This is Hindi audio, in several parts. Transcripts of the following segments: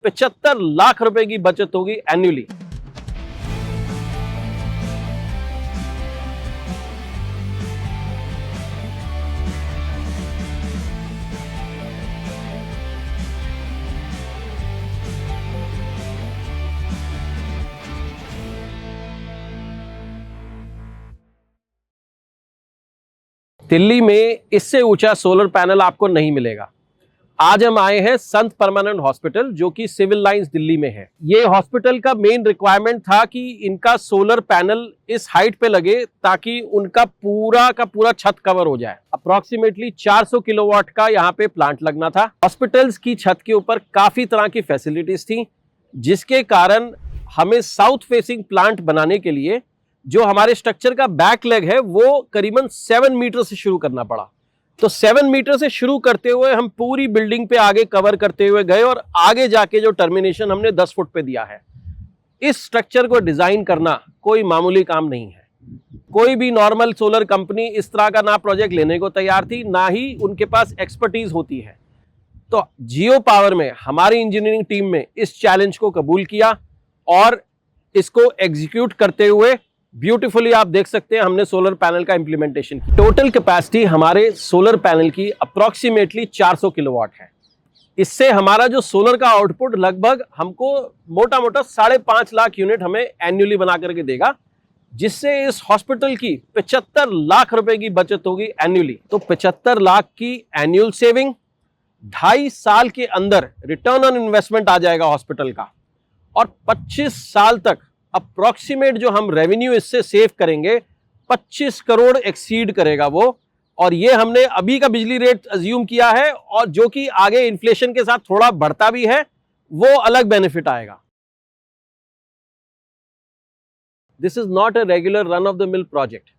75 लाख रुपए की बचत होगी एन्युअली। दिल्ली में इससे ऊंचा सोलर पैनल आपको नहीं मिलेगा। आज हम आए हैं संत परमानंद हॉस्पिटल, जो कि सिविल लाइंस दिल्ली में है। ये हॉस्पिटल का मेन रिक्वायरमेंट था कि इनका सोलर पैनल इस हाइट पे लगे ताकि उनका पूरा का पूरा छत कवर हो जाए। अप्रोक्सीमेटली 400 किलोवाट का यहाँ पे प्लांट लगना था। हॉस्पिटल्स की छत के ऊपर काफी तरह की फैसिलिटीज थी, जिसके कारण हमें साउथ फेसिंग प्लांट बनाने के लिए जो हमारे स्ट्रक्चर का बैक लेग है वो करीबन 7 मीटर से शुरू करना पड़ा। तो 7 मीटर से शुरू करते हुए हम पूरी बिल्डिंग पे आगे कवर करते हुए गए और आगे जाके जो टर्मिनेशन हमने 10 फुट पे दिया है। इस स्ट्रक्चर को डिजाइन करना कोई मामूली काम नहीं है। कोई भी नॉर्मल सोलर कंपनी इस तरह का ना प्रोजेक्ट लेने को तैयार थी, ना ही उनके पास एक्सपर्टीज होती है। तो जियो पावर में हमारी इंजीनियरिंग टीम में इस चैलेंज को कबूल किया और इसको एग्जीक्यूट करते हुए ब्यूटीफुली आप देख सकते हैं हमने सोलर पैनल का इंप्लीमेंटेशन की। टोटल कैपेसिटी हमारे सोलर पैनल की अप्रोक्सीमेटली 400 किलोवाट है। इससे हमारा जो सोलर का आउटपुट लगभग हमको मोटा मोटा 5.5 लाख यूनिट हमें एन्युअली बना करके देगा, जिससे इस हॉस्पिटल की 75 लाख रुपए की बचत होगी एन्युअली। तो 75 लाख की एन्युअल सेविंग, 2.5 साल के अंदर रिटर्न ऑन इन्वेस्टमेंट आ जाएगा हॉस्पिटल का, और 25 साल तक अप्रोक्सीमेट जो हम रेवेन्यू इससे सेव करेंगे 25 करोड़ एक्सीड करेगा वो। और ये हमने अभी का बिजली रेट अज्यूम किया है, और जो कि आगे इन्फ्लेशन के साथ थोड़ा बढ़ता भी है, वो अलग बेनिफिट आएगा। This is not a regular run of the mill project.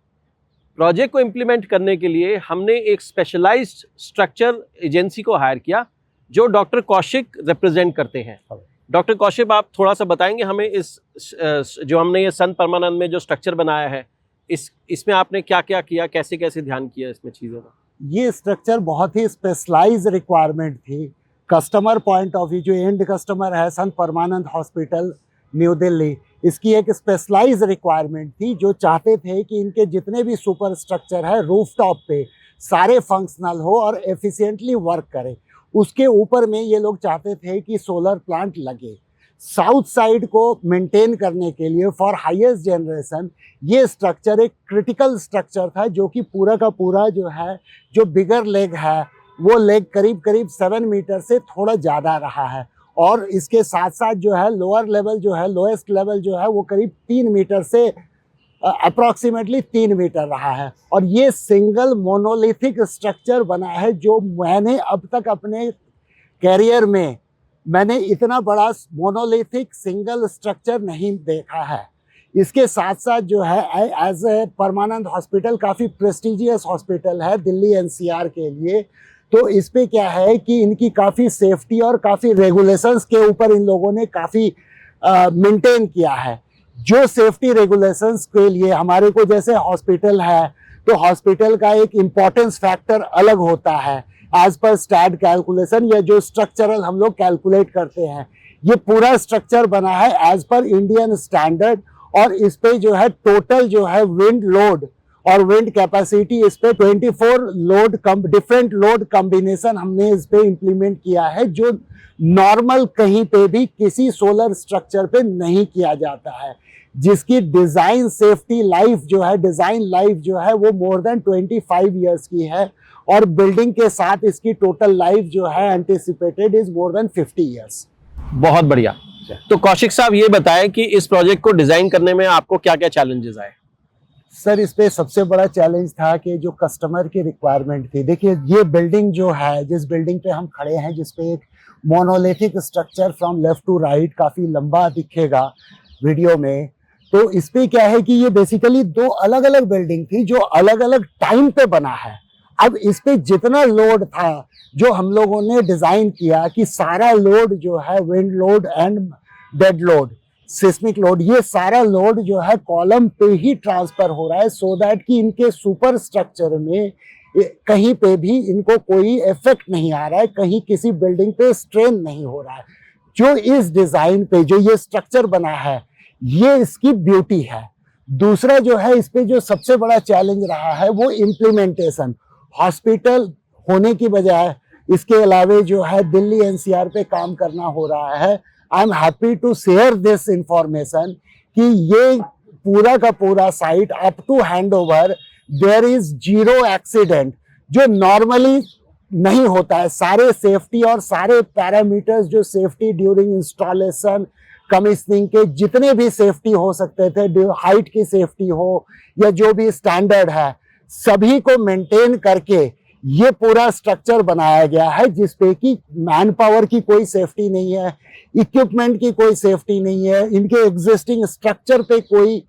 Project को इंप्लीमेंट करने के लिए हमने एक स्पेशलाइज्ड स्ट्रक्चर एजेंसी को हायर किया, जो डॉक्टर कौशिक रिप्रेजेंट करते हैं। डॉक्टर कौशिक, आप थोड़ा सा बताएंगे हमें इस जो हमने ये संत परमानंद में जो स्ट्रक्चर बनाया है, इसमें आपने क्या क्या किया, कैसे कैसे ध्यान किया इसमें चीज़ों का? ये स्ट्रक्चर बहुत ही स्पेशलाइज रिक्वायरमेंट थी कस्टमर पॉइंट ऑफ व्यू। जो एंड कस्टमर है संत परमानंद हॉस्पिटल न्यू दिल्ली, इसकी एक स्पेशलाइज रिक्वायरमेंट थी, जो चाहते थे कि इनके जितने भी सुपर स्ट्रक्चर है रूफटॉप पे सारे फंक्शनल हो और एफिशिएंटली वर्क करे। उसके ऊपर में ये लोग चाहते थे कि सोलर प्लांट लगे। साउथ साइड को मेंटेन करने के लिए फॉर हाईएस्ट जनरेशन ये स्ट्रक्चर एक क्रिटिकल स्ट्रक्चर था, जो कि पूरा का पूरा जो है, जो बिगर लेग है वो लेग करीब करीब 7 मीटर से थोड़ा ज़्यादा रहा है, और इसके साथ साथ जो है लोअर लेवल जो है, लोएस्ट लेवल जो है वो करीब 3 मीटर से अप्रॉक्सीमेटली 3 मीटर रहा है। और ये सिंगल मोनोलिथिक स्ट्रक्चर बना है, जो मैंने अब तक अपने कैरियर में मैंने इतना बड़ा मोनोलिथिक सिंगल स्ट्रक्चर नहीं देखा है। इसके साथ साथ जो है एज ए परमानंद हॉस्पिटल काफ़ी प्रेस्टिजियस हॉस्पिटल है दिल्ली एनसीआर के लिए। तो इस पे क्या है कि इनकी काफ़ी सेफ्टी और काफ़ी रेगुलेशंस के ऊपर इन लोगों ने काफ़ी मेंटेन किया है। जो सेफ्टी रेगुलेशंस के लिए हमारे को जैसे हॉस्पिटल है, तो हॉस्पिटल का एक इम्पोर्टेंस फैक्टर अलग होता है एज पर स्टैट कैलकुलेशन, या जो स्ट्रक्चरल हम लोग कैलकुलेट करते हैं। ये पूरा स्ट्रक्चर बना है एज पर इंडियन स्टैंडर्ड, और इस पे जो है टोटल जो है विंड लोड और विंड कैपेसिटी, इस पे 24 लोड डिफरेंट लोड कॉम्बिनेशन हमने इस पे इम्प्लीमेंट किया है, जो नॉर्मल कहीं पे भी किसी सोलर स्ट्रक्चर पे नहीं किया जाता है, जिसकी डिज़ाइन सेफ्टी लाइफ जो है, डिज़ाइन लाइफ जो है वो मोर देन 25 ईयर्स की है, और बिल्डिंग के साथ इसकी टोटल लाइफ जो है anticipated is more than 50 years. बहुत बढ़िया। तो कौशिक साहब, ये बताएं कि इस प्रोजेक्ट को डिजाइन करने में आपको क्या क्या चैलेंजेस आए? सर, इस पे सबसे बड़ा चैलेंज था कि जो कस्टमर की रिक्वायरमेंट थी। देखिए, ये बिल्डिंग जो है, जिस बिल्डिंग पे हम खड़े हैं, जिस पे एक monolithic structure from left to right काफ़ी लंबा दिखेगा वीडियो में, तो इस पे क्या है कि ये बेसिकली 2 अलग अलग बिल्डिंग थी जो अलग अलग टाइम पे बना है। अब इस पे जितना लोड था, जो हम लोगों ने डिज़ाइन किया कि सारा लोड जो है, wind load and dead load, seismic load, ये सारा लोड जो है कॉलम पे ही ट्रांसफर हो रहा है, सो दैट कि इनके सुपर स्ट्रक्चर में कहीं पे भी इनको कोई इफेक्ट नहीं आ रहा है, कहीं किसी बिल्डिंग पे स्ट्रेन नहीं हो रहा है। जो इस डिजाइन पे जो ये स्ट्रक्चर बना है, ये इसकी ब्यूटी है। दूसरा जो है, इस पे जो सबसे बड़ा चैलेंज रहा है वो इम्प्लीमेंटेशन। हॉस्पिटल होने की बजाय इसके अलावे जो है दिल्ली एनसीआर पे काम करना हो रहा है। I am happy to share this information कि ये पूरा का पूरा site up to hand over there is 0 accident, जो नॉर्मली नहीं होता है। सारे सेफ्टी और सारे पैरामीटर्स जो सेफ्टी ड्यूरिंग इंस्टॉलेशन कमीशनिंग के जितने भी सेफ्टी हो सकते थे, हाइट की सेफ्टी हो या जो भी स्टैंडर्ड है, सभी को मेंटेन करके ये पूरा स्ट्रक्चर बनाया गया है, जिसपे कि मैन पावर की कोई सेफ्टी नहीं है, इक्विपमेंट की कोई सेफ्टी नहीं है, इनके एग्जिस्टिंग स्ट्रक्चर पे कोई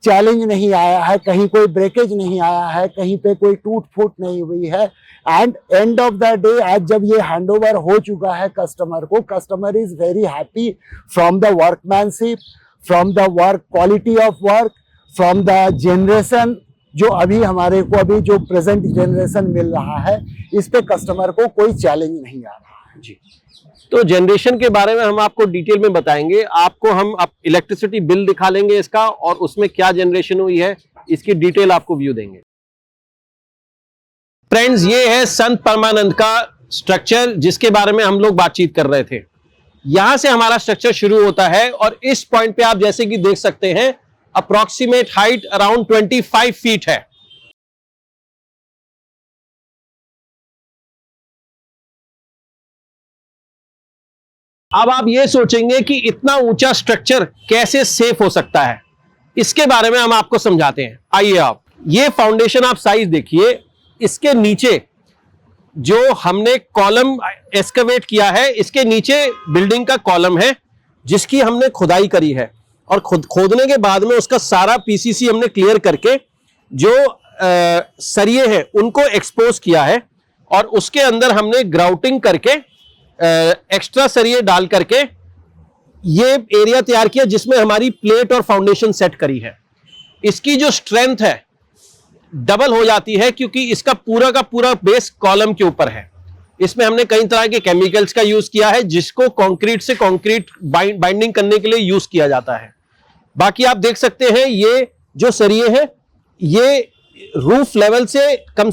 चैलेंज नहीं आया है, कहीं कोई ब्रेकेज नहीं आया है, कहीं पे कोई टूट फूट नहीं हुई है। And end of the day, आज जब ये हैंडओवर हो चुका है कस्टमर को, customer is very happy from the workmanship, from the work quality of work, from the generation जो अभी हमारे को अभी जो प्रेजेंट जनरेशन मिल रहा है, इस पे कस्टमर को कोई चैलेंज नहीं आ रहा है जी। तो जनरेशन के बारे में हम आपको डिटेल में बताएंगे। आपको हम इलेक्ट्रिसिटी बिल दिखा लेंगे इसका, और उसमें क्या जनरेशन हुई है इसकी डिटेल आपको व्यू देंगे। फ्रेंड्स, ये है संत परमानंद का स्ट्रक्चर जिसके बारे में हम लोग बातचीत कर रहे थे। यहां से हमारा स्ट्रक्चर शुरू होता है और इस पॉइंट पे आप जैसे कि देख सकते हैं अप्रोक्सीमेट हाइट अराउंड 25 फीट है। अब आप ये सोचेंगे कि इतना ऊंचा स्ट्रक्चर कैसे सेफ हो सकता है, इसके बारे में हम आपको समझाते हैं। आइए, आप ये फाउंडेशन आप साइज देखिए, इसके नीचे जो हमने कॉलम एक्सकवेट किया है, इसके नीचे बिल्डिंग का कॉलम है जिसकी हमने खुदाई करी है, और खोदने के बाद में उसका सारा पीसीसी हमने क्लियर करके जो सरिये हैं उनको एक्सपोज किया है, और उसके अंदर हमने ग्राउटिंग करके एक्स्ट्रा सरिये डाल करके ये एरिया तैयार किया जिसमें हमारी प्लेट और फाउंडेशन सेट करी है। इसकी जो स्ट्रेंथ है डबल हो जाती है क्योंकि इसका पूरा का पूरा बेस कॉलम के ऊपर है। इसमें हमने कई तरह के केमिकल्स का यूज किया है जिसको कंक्रीट से कंक्रीट बाइंडिंग करने के लिए यूज किया जाता है। बाकी आप देख सकते हैं ये जो सरिये हैं ये रूफ लेवल से कम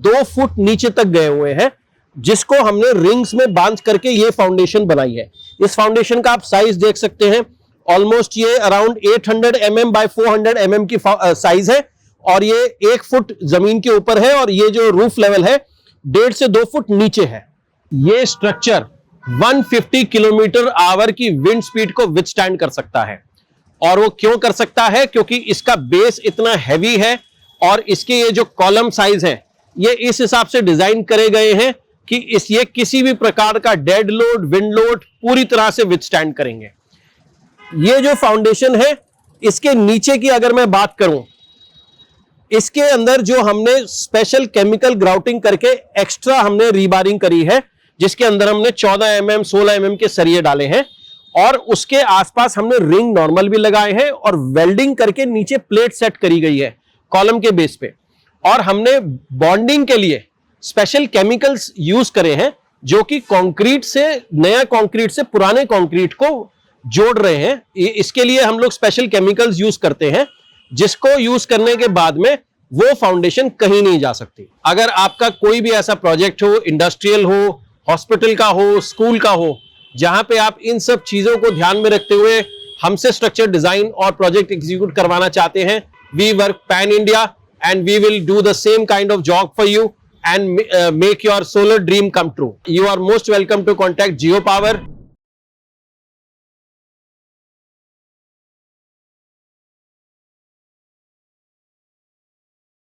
2 फुट नीचे तक गए हुए हैं, जिसको हमने रिंग्स में बांध करके ये फाउंडेशन बनाई है। इस फाउंडेशन का आप साइज देख सकते हैं, ऑलमोस्ट ये अराउंड 800 mm बाय 400 mm की साइज है, और ये 1 फुट जमीन के ऊपर है, और ये जो रूफ लेवल है 1.5 से 2 फुट नीचे है। ये स्ट्रक्चर 150 किलोमीटर आवर की विंड स्पीड को विथस्टैंड कर सकता है। और वो क्यों कर सकता है? क्योंकि इसका बेस इतना हैवी है, और इसके ये जो कॉलम साइज है ये इस हिसाब से डिजाइन करे गए हैं कि ये किसी भी प्रकार का डेड लोड, विंड लोड पूरी तरह से विथस्टैंड करेंगे। ये जो फाउंडेशन है इसके नीचे की अगर मैं बात करूं, इसके अंदर जो हमने स्पेशल केमिकल ग्राउटिंग करके एक्स्ट्रा हमने रीबारिंग करी है, जिसके अंदर हमने 14 mm 16 mm के सरिये डाले हैं, और उसके आसपास हमने रिंग नॉर्मल भी लगाए हैं, और वेल्डिंग करके नीचे प्लेट सेट करी गई है कॉलम के बेस पे। और हमने बॉन्डिंग के लिए स्पेशल केमिकल्स यूज करे हैं जो कि कंक्रीट से, नया कंक्रीट से पुराने कंक्रीट को जोड़ रहे हैं। इसके लिए हम लोग स्पेशल केमिकल्स यूज करते हैं, जिसको यूज करने के बाद में वो फाउंडेशन कहीं नहीं जा सकती। अगर आपका कोई भी ऐसा प्रोजेक्ट हो, इंडस्ट्रियल हो, हॉस्पिटल का हो, स्कूल का हो, जहां पे आप इन सब चीजों को ध्यान में रखते हुए हमसे स्ट्रक्चर डिजाइन और प्रोजेक्ट एग्जीक्यूट करवाना चाहते हैं, we work pan India and we will do the same kind of job for you and make your solar dream come true. You are most welcome to contact Geo Power.